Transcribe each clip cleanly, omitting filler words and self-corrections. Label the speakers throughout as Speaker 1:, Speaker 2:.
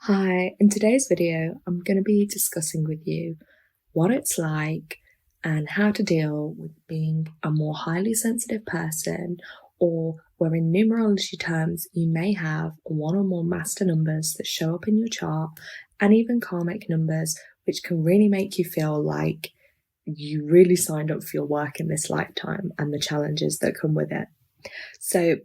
Speaker 1: Hi, in today's video, I'm going to be discussing with you what it's like and how to deal with being a more highly sensitive person, or where in numerology terms, you may have one or more master numbers that show up in your chart, and even karmic numbers, which can really make you feel like you really signed up for your work in this lifetime and the challenges that come with it. So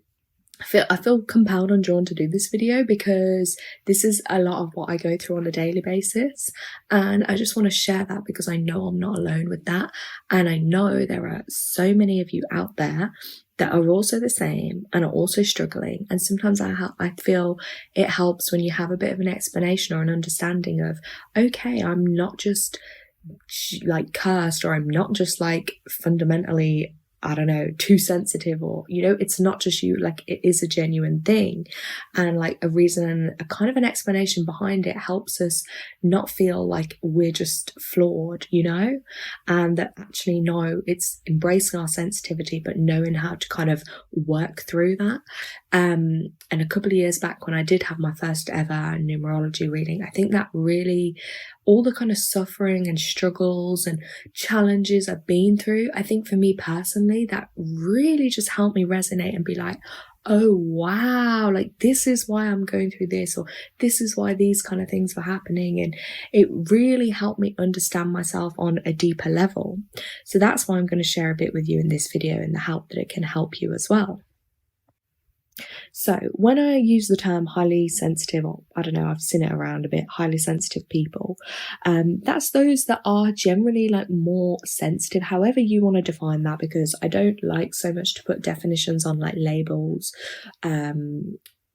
Speaker 1: I feel compelled and drawn to do this video because this is a lot of what I go through on a daily basis, and I just want to share that because I know I'm not alone with that, and I know there are so many of you out there that are also the same and are also struggling. And sometimes I feel it helps when you have a bit of an explanation or an understanding of, okay, I'm not just like cursed, or I'm not just like fundamentally, I don't know, too sensitive, or, it's not just you, like it is a genuine thing. And like a reason, a kind of an explanation behind it helps us not feel like we're just flawed, and that actually, no, it's embracing our sensitivity, but knowing how to kind of work through that. And a couple of years back when I did have my first ever numerology reading, I think that really, all the kind of suffering and struggles and challenges I've been through, I think for me personally, that really just helped me resonate and be like, oh wow, like this is why I'm going through this, or this is why these kind of things were happening. And it really helped me understand myself on a deeper level. So that's why I'm going to share a bit with you in this video, and the help that it can help you as well. So when I use the term highly sensitive, or I don't know, I've seen it around a bit, highly sensitive people, that's those that are generally like more sensitive, however you want to define that, because I don't like so much to put definitions on like labels,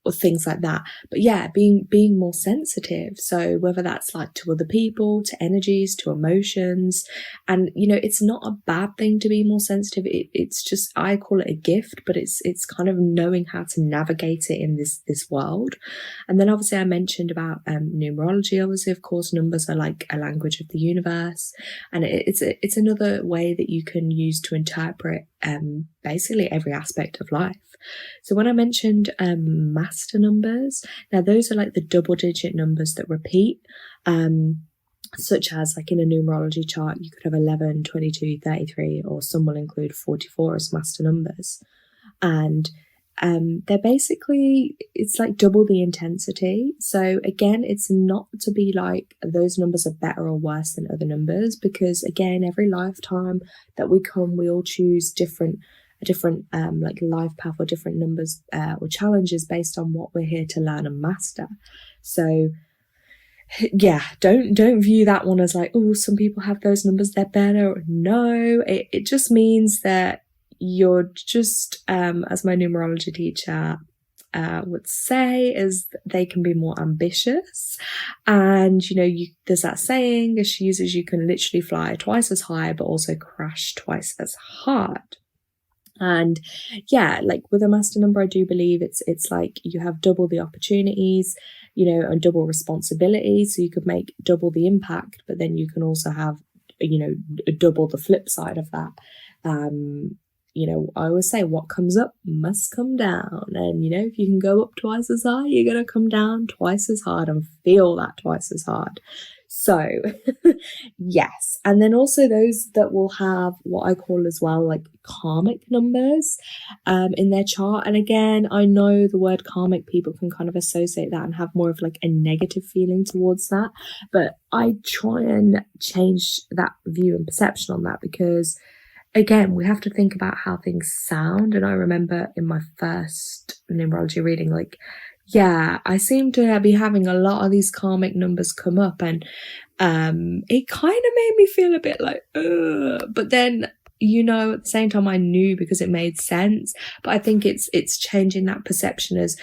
Speaker 1: or things like that. But yeah, being more sensitive. So whether that's like to other people, to energies, to emotions, and it's not a bad thing to be more sensitive. It's just, I call it a gift, but it's kind of knowing how to navigate it in this world. And then obviously I mentioned about numerology. Obviously, of course, numbers are like a language of the universe, and it's another way that you can use to interpret basically every aspect of life. So when I mentioned master numbers, now those are like the double digit numbers that repeat, such as like in a numerology chart, you could have 11, 22, 33, or some will include 44 as master numbers. And they're basically, it's like double the intensity. So again, it's not to be like those numbers are better or worse than other numbers, because again, every lifetime that we come, we all choose a different like life path, or different numbers or challenges based on what we're here to learn and master. So yeah, don't view that one as like, oh, some people have those numbers, they're better. No, it just means that you're just, as my numerology teacher would say, is they can be more ambitious. And there's that saying that she uses, you can literally fly twice as high but also crash twice as hard. And yeah, like with a master number, I do believe it's like you have double the opportunities, and double responsibility. So you could make double the impact, but then you can also have, double the flip side of that. I always say what comes up must come down. And, if you can go up twice as high, you're going to come down twice as hard and feel that twice as hard. So yes. And then also those that will have what I call as well, like karmic numbers in their chart. And again, I know the word karmic, people can kind of associate that and have more of like a negative feeling towards that. But I try and change that view and perception on that, because again, we have to think about how things sound. And I remember in my first numerology reading, like, yeah, I seem to be having a lot of these karmic numbers come up, and it kind of made me feel a bit like, ugh. But then, at the same time, I knew because it made sense. But I think it's changing that perception as,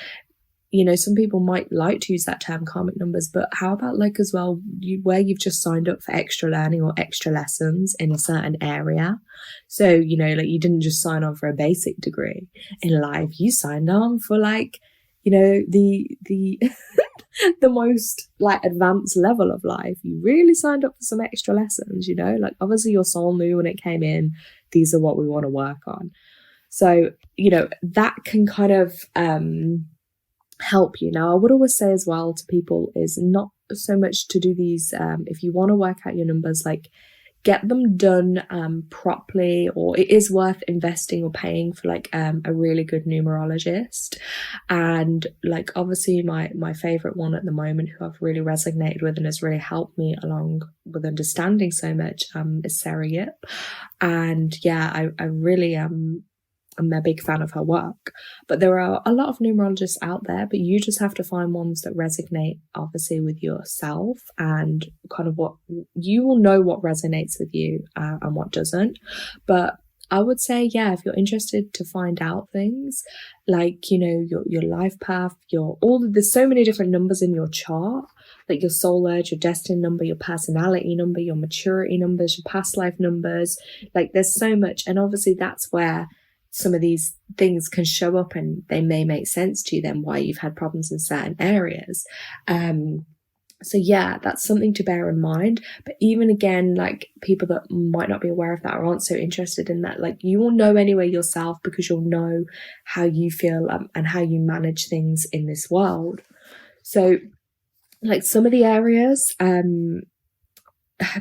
Speaker 1: some people might like to use that term karmic numbers, but how about like as well, where you've just signed up for extra learning or extra lessons in a certain area. So, like you didn't just sign on for a basic degree in life, you signed on for like, the the most like advanced level of life. You really signed up for some extra lessons, like obviously your soul knew when it came in, these are what we want to work on. So, that can kind of help you. Now, I would always say as well to people is not so much to do these, if you want to work out your numbers, like get them done properly, or it is worth investing or paying for like a really good numerologist. And like obviously my favorite one at the moment, who I've really resonated with and has really helped me along with understanding so much, is Sarah Yip. And yeah, I really I'm a big fan of her work. But there are a lot of numerologists out there, but you just have to find ones that resonate, obviously, with yourself, and kind of what you will know what resonates with you and what doesn't. But I would say, yeah, if you're interested to find out things like, you know, your life path, there's so many different numbers in your chart, like your soul urge, your destiny number, your personality number, your maturity numbers, your past life numbers. Like there's so much. And obviously that's where some of these things can show up, and they may make sense to you then why you've had problems in certain areas. So yeah, that's something to bear in mind. But even again, like people that might not be aware of that or aren't so interested in that, like you will know anyway yourself, because you'll know how you feel and how you manage things in this world. So like some of the areas,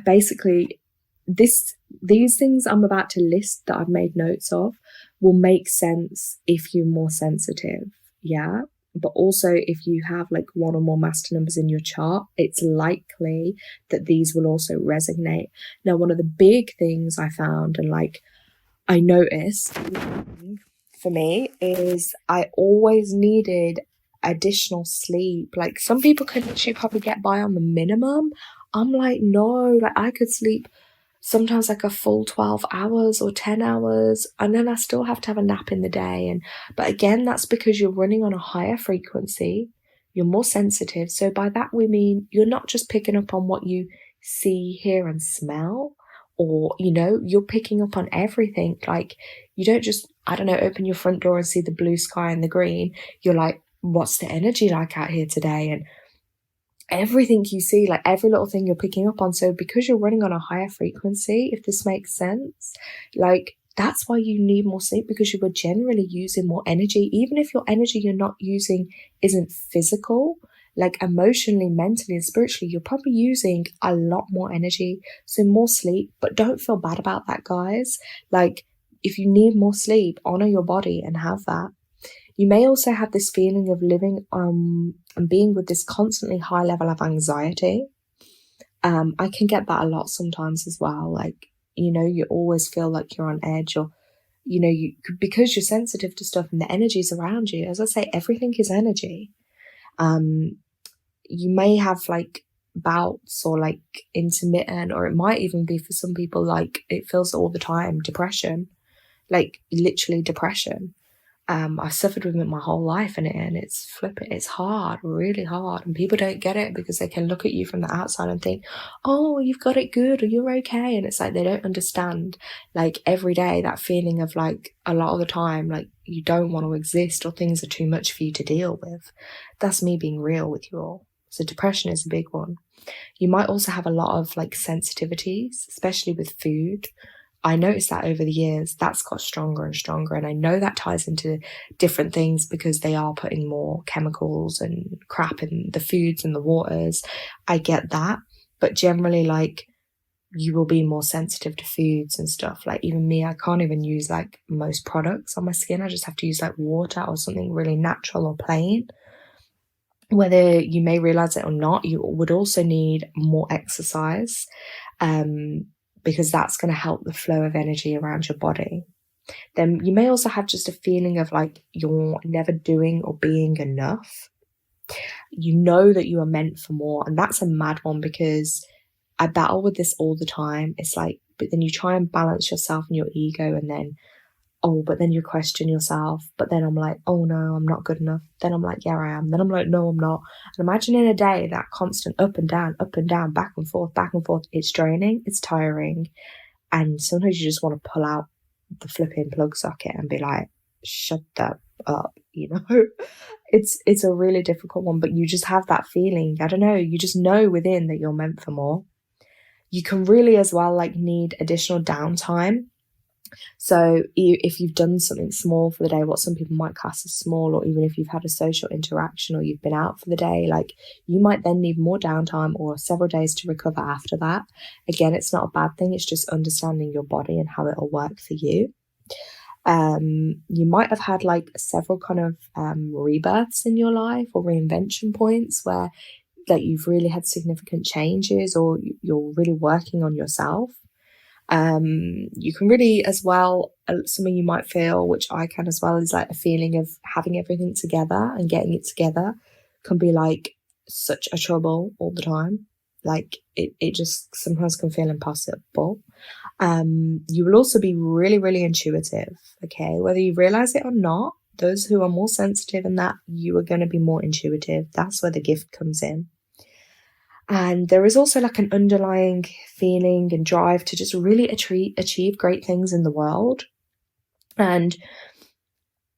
Speaker 1: basically these things I'm about to list that I've made notes of will make sense if you're more sensitive, yeah. But also if you have like one or more master numbers in your chart, it's likely that these will also resonate. Now, one of the big things I found and like I noticed for me is I always needed additional sleep. Like some people can literally probably get by on the minimum. I'm like, no, like I could sleep sometimes like a full 12 hours or 10 hours, and then I still have to have a nap in the day. And but again, that's because you're running on a higher frequency, you're more sensitive. So by that we mean you're not just picking up on what you see, hear and smell, or you know, you're picking up on everything. Like you don't just, I don't know, open your front door and see the blue sky and the green. You're like, what's the energy like out here today? And everything you see, like every little thing you're picking up on. So because you're running on a higher frequency, if this makes sense, like that's why you need more sleep, because you were generally using more energy. Even if your energy you're not using isn't physical, like emotionally, mentally and spiritually, you're probably using a lot more energy. So more sleep, but don't feel bad about that, guys. Like if you need more sleep, honor your body and have that. You may also have this feeling of living and being with this constantly high level of anxiety. I can get that a lot sometimes as well. Like, you know, you always feel like you're on edge, or, you know, because you're sensitive to stuff and the energies around you. As I say, everything is energy. You may have like bouts or like intermittent, or it might even be for some people like it feels all the time, depression, like literally depression. I've suffered with it my whole life, and it's flippant. It's hard, really hard. And people don't get it because they can look at you from the outside and think, oh, you've got it good, or you're okay. And it's like, they don't understand, like every day, that feeling of like a lot of the time, like you don't want to exist, or things are too much for you to deal with. That's me being real with you all. So depression is a big one. You might also have a lot of like sensitivities, especially with food. I noticed that over the years, that's got stronger and stronger. And I know that ties into different things because they are putting more chemicals and crap in the foods and the waters. I get that. But generally, like, you will be more sensitive to foods and stuff. Like, even me, I can't even use like most products on my skin. I just have to use like water or something really natural or plain. Whether you may realize it or not, you would also need more exercise. Because that's going to help the flow of energy around your body. Then you may also have just a feeling of like you're never doing or being enough. You know that you are meant for more. And that's a mad one, because I battle with this all the time. It's like, but then you try and balance yourself and your ego, and then, oh, but then you question yourself. But then I'm like, oh no, I'm not good enough. Then I'm like, yeah, I am. Then I'm like, no, I'm not. And imagine in a day, that constant up and down, back and forth, it's draining, it's tiring. And sometimes you just want to pull out the flipping plug socket and be like, shut that up, you know? It's a really difficult one, but you just have that feeling. I don't know, you just know within that you're meant for more. You can really as well like need additional downtime. So if you've done something small for the day, what some people might class as small, or even if you've had a social interaction or you've been out for the day, like you might then need more downtime or several days to recover after that. Again, it's not a bad thing. It's just understanding your body and how it'll work for you. You might have had like several kind of rebirths in your life or reinvention points where like you've really had significant changes or you're really working on yourself. You can really as well, something you might feel, which I can as well, is like a feeling of having everything together and getting it together can be like such a trouble all the time. Like it just sometimes can feel impossible. You will also be really, really intuitive, okay? Whether you realize it or not, those who are more sensitive and that, you are going to be more intuitive. That's where the gift comes in. And there is also like an underlying feeling and drive to just really achieve great things in the world. And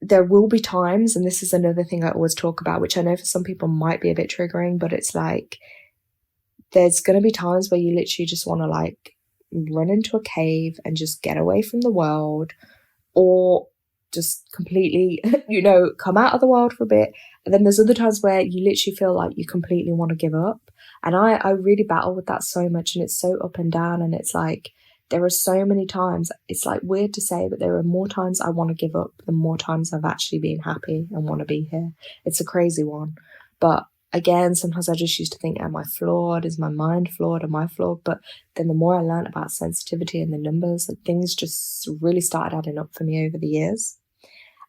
Speaker 1: there will be times, and this is another thing I always talk about, which I know for some people might be a bit triggering, but it's like, there's going to be times where you literally just want to like run into a cave and just get away from the world, or just completely, come out of the world for a bit. And then there's other times where you literally feel like you completely want to give up. And I really battle with that so much, and it's so up and down. And it's like, there are so many times, it's like weird to say, but there are more times I want to give up than more times I've actually been happy and want to be here. It's a crazy one. But again, sometimes I just used to think, am I flawed? Is my mind flawed? Am I flawed? But then the more I learned about sensitivity and the numbers, things just really started adding up for me over the years.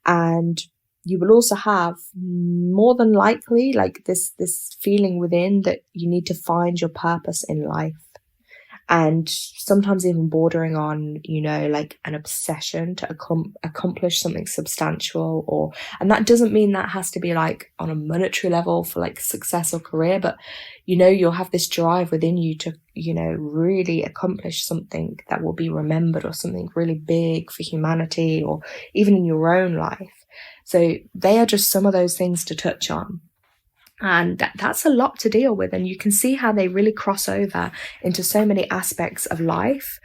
Speaker 1: And you will also have more than likely like this feeling within that you need to find your purpose in life. And sometimes even bordering on, like an obsession to accomplish something substantial, and that doesn't mean that has to be like on a monetary level for like success or career, but you'll have this drive within you to, really accomplish something that will be remembered, or something really big for humanity, or even in your own life. So they are just some of those things to touch on. And that's a lot to deal with. And you can see how they really cross over into so many aspects of life.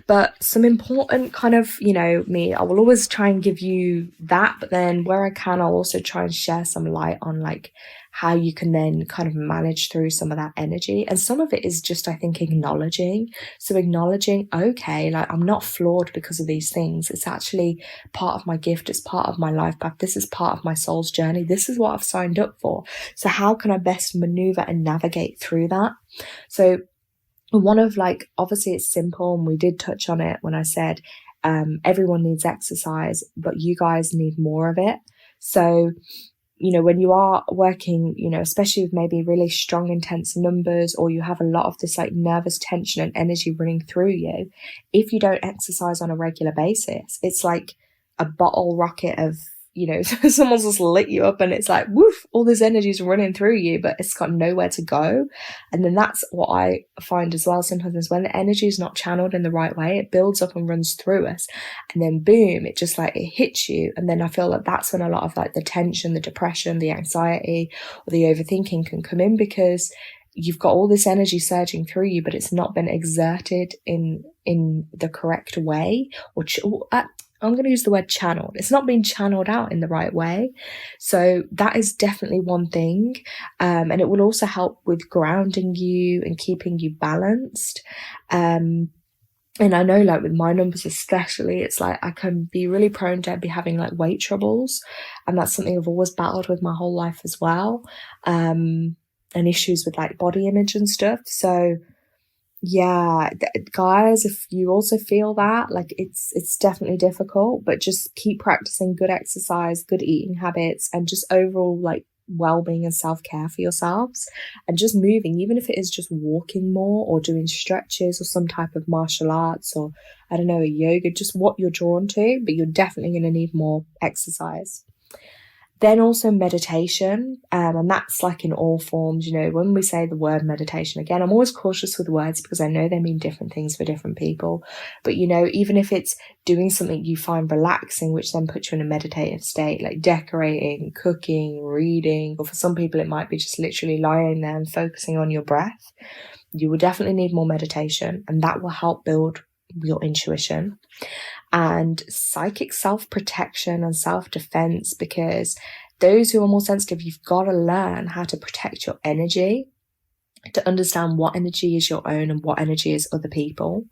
Speaker 1: But some important kind of, I will always try and give you that. But then where I can, I'll also try and share some light on like how you can then kind of manage through some of that energy. And some of it is just, I think, acknowledging. So acknowledging, okay, like I'm not flawed because of these things. It's actually part of my gift. It's part of my life path. This is part of my soul's journey. This is what I've signed up for. So how can I best maneuver and navigate through that? So one of like, obviously it's simple, and we did touch on it when I said everyone needs exercise, but you guys need more of it. So when you are working, especially with maybe really strong, intense numbers, or you have a lot of this like nervous tension and energy running through you, if you don't exercise on a regular basis, it's like a bottle rocket of, someone's just lit you up, and it's like, woof, all this energy is running through you, but it's got nowhere to go. And then that's what I find as well sometimes, is when the energy is not channeled in the right way, it builds up and runs through us, and then boom, it just like, it hits you. And then I feel like that's when a lot of like the tension, the depression, the anxiety, or the overthinking can come in, because you've got all this energy surging through you, but it's not been exerted in the correct way, or I'm going to use the word channeled. It's not being channeled out in the right way. So that is definitely one thing. And it will also help with grounding you and keeping you balanced. And I know like with my numbers especially, it's like I can be really prone to be having like weight troubles. And that's something I've always battled with my whole life as well. And issues with like body image and stuff. So yeah, guys, if you also feel that, like it's definitely difficult, but just keep practicing good exercise, good eating habits, and just overall like well-being and self-care for yourselves, and just moving, even if it is just walking more or doing stretches or some type of martial arts, or I don't know, a yoga, just what you're drawn to, but you're definitely going to need more exercise. Then also meditation, and that's like in all forms. When we say the word meditation, again, I'm always cautious with words because I know they mean different things for different people. But, even if it's doing something you find relaxing, which then puts you in a meditative state, like decorating, cooking, reading, or for some people, it might be just literally lying there and focusing on your breath, you will definitely need more meditation, and that will help build your intuition. and psychic self-protection and self-defense, because those who are more sensitive, you've got to learn how to protect your energy, to understand what energy is your own and what energy is other people.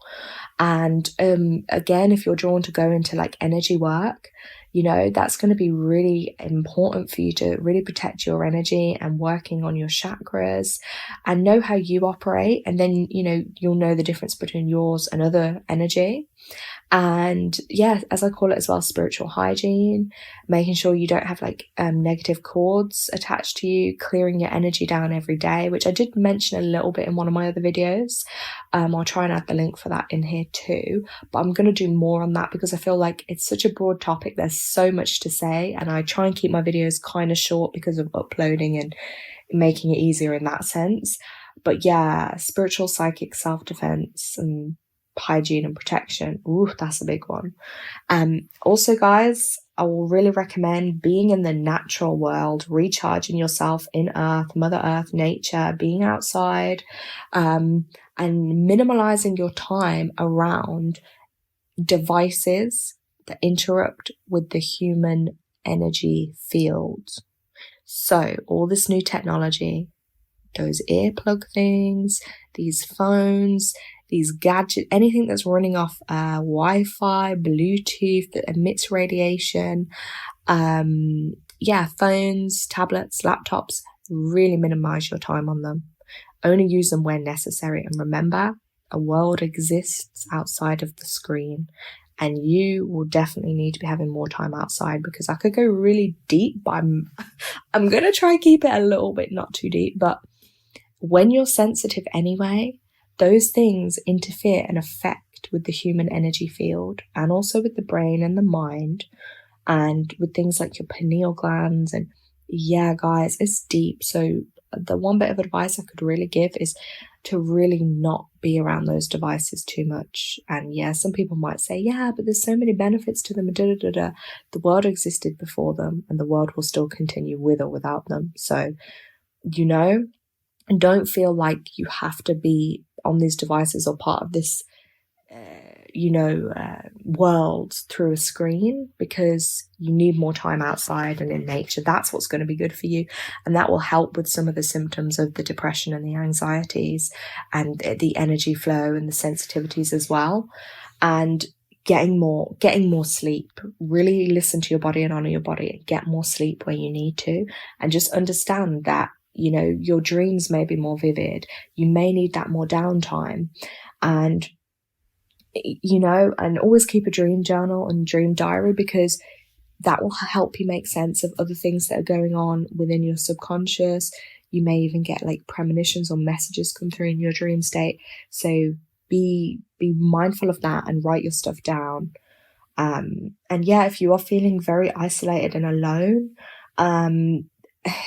Speaker 1: And again, if you're drawn to go into like energy work, you know, that's going to be really important for you to really protect your energy and working on your chakras and know how you operate. And then, you know, you'll know the difference between yours and other energy. And yeah, as I call it as well, spiritual hygiene, making sure you don't have like negative cords attached to you, clearing your energy down every day, which I did mention a little bit in one of my other videos. I'll try and add the link for that in here too, but I'm going to do more on that because I feel like it's such a broad topic. There's so much to say, and I try and keep my videos kind of short because of uploading and making it easier in that sense. But yeah, spiritual, psychic, self-defense and hygiene and protection. Ooh, that's a big one. Also, guys, I will really recommend being in the natural world, recharging yourself in Earth, Mother Earth, nature, being outside, and minimalizing your time around devices that interrupt with the human energy field. So all this new technology, those earplug things, these phones, these gadgets, anything that's running off Wi-Fi, Bluetooth that emits radiation, phones, tablets, laptops, really minimize your time on them. Only use them where necessary. And remember, a world exists outside of the screen. And you will definitely need to be having more time outside, because I could go really deep, but I'm going to try and keep it a little bit not too deep. But when you're sensitive anyway, those things interfere and affect with the human energy field, and also with the brain and the mind, and with things like your pineal glands. And yeah, guys, it's deep. So the one bit of advice I could really give is to really not be around those devices too much. And yeah, some people might say, yeah, but there's so many benefits to them. The world existed before them, and the world will still continue with or without them. So, you know, and don't feel like you have to be on these devices or part of this, world through a screen, because you need more time outside and in nature. That's what's going to be good for you. And that will help with some of the symptoms of the depression and the anxieties and the energy flow and the sensitivities as well. And getting more sleep. Really listen to your body and honor your body, and get more sleep where you need to. And just understand that, you know, your dreams may be more vivid. You may need that more downtime. And, you know, and always keep a dream journal and dream diary, because that will help you make sense of other things that are going on within your subconscious. You may even get like premonitions or messages come through in your dream state. So be mindful of that and write your stuff down. And yeah, if you are feeling very isolated and alone,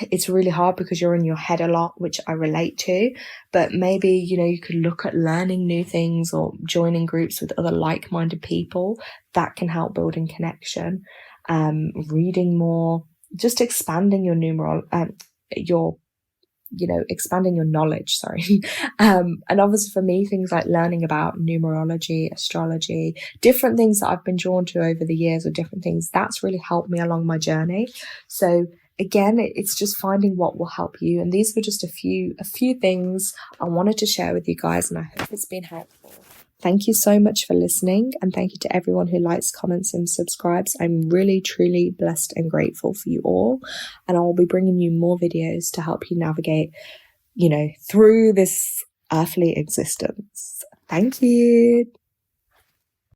Speaker 1: it's really hard because you're in your head a lot, which I relate to. But maybe, you know, you could look at learning new things or joining groups with other like-minded people. That can help building connection. Reading more, just expanding your expanding your knowledge, sorry. And obviously for me, things like learning about numerology, astrology, different things that I've been drawn to over the years, or different things, that's really helped me along my journey. So again, it's just finding what will help you. And these were just a few things I wanted to share with you guys, and I hope it's been helpful. Thank you so much for listening, and thank you to everyone who likes, comments, and subscribes. I'm really, truly blessed and grateful for you all, and I will be bringing you more videos to help you navigate, you know, through this earthly existence. Thank you.